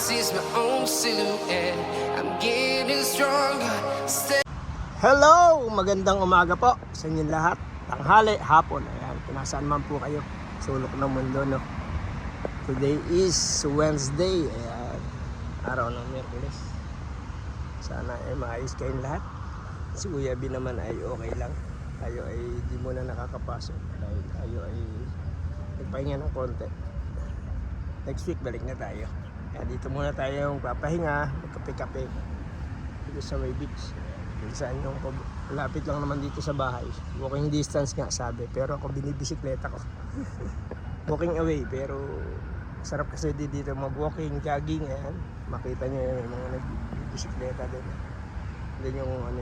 see is my own silhouette. I'm getting stronger. Hello! Magandang umaga po sa inyong lahat. Tanghali, hapon. Ayan, kung nasaan man po kayo. Sulok ng mundo, no? Today is Wednesday. Ayan, araw ng Miyerkules. Sana ay maayos kayong lahat. Si Kuya B naman ay okay lang. Tayo ay di muna nakakapasok dahil tayo ay nagpahinga ng konti. Next week balik na tayo. Kaya dito muna tayo papahinga, magkape-kape dito sa may beach. Saan yung lapit lang naman dito sa bahay. Walking distance nga sabi, pero ako binibisikleta ko. Walking away, pero sarap kasi dito mag-walking, jogging, ayan. Makita nyo yung mga nagbibisikleta din. Then yung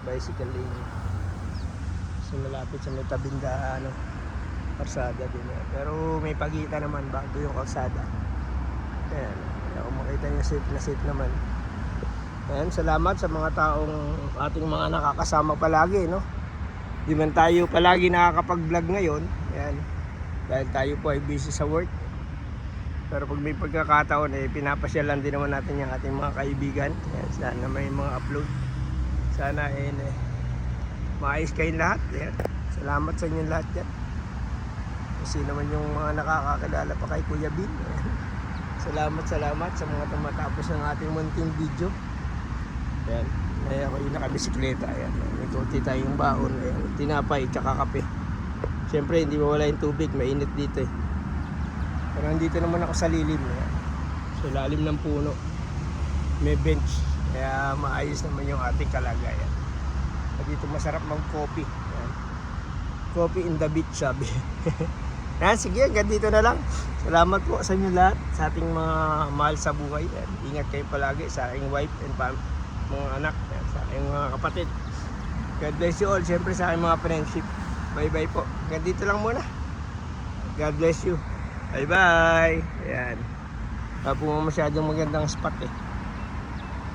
bicycle lane. So malapit sa may tabinda, kalsada din yan. Pero may pagitan naman bago yung kalsada. Ayan, kung makita nyo safe naman. Ayan, salamat sa mga taong ating mga nakakasama palagi, no? Di man tayo palagi nakakapag-vlog ngayon, ayan, dahil tayo po ay busy sa work. Pero pag may pagkakataon, pinapasyalan din naman natin yung ating mga kaibigan. Ayan, sana may mga upload. Sana maayos kayong lahat. Ayan, salamat sa inyong lahat yan. Kasi naman yung mga nakakakilala pa kay Kuya B. Ayan. Salamat sa mga tumatapos ng ating munting video. Ayan, ako yung nakabisikleta. Ayan, may konti tayong baon. Ayan, tinapay, tsaka kape. Siyempre, hindi mawala yung tubig. Mainit dito eh. Pero nandito naman ako sa lilim. Ayan. So, lalim ng puno. May bench. Kaya maayos naman yung ating kalagayan. At dito masarap mag-coffee. Ayan. Coffee in the beach, sabi. Ayan, sige, hanggang dito na lang. Salamat po sa inyo lahat. Sa ating mga mahal sa buhay. Ayan. Ingat kayo palagi sa aking wife and family. Mga anak, sa aking mga kapatid. God bless you all. Siyempre sa aking mga friendship. Bye bye po. Ganito lang muna. God bless you. Bye bye. Ayan. Wala po masyadong magandang spot eh.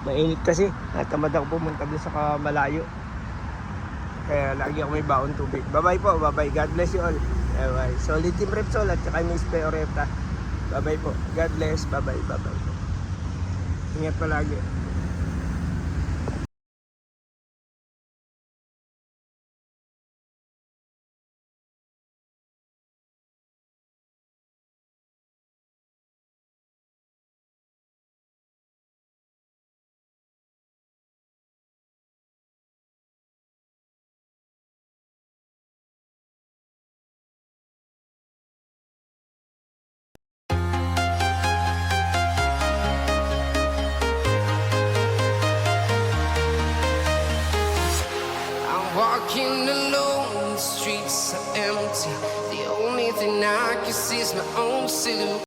Mainit kasi. Natamad ako pumunta doon sa malayo. Kaya lagi ako may baon tubig. Bye bye po. Bye bye. God bless you all. Bye bye. Solid Team Repsol at saka Miss Pe Oreta. Bye bye po. God bless. Bye bye. Bye bye. Ingat palagi. Walking alone, the streets are empty. The only thing I can see is my own silhouette.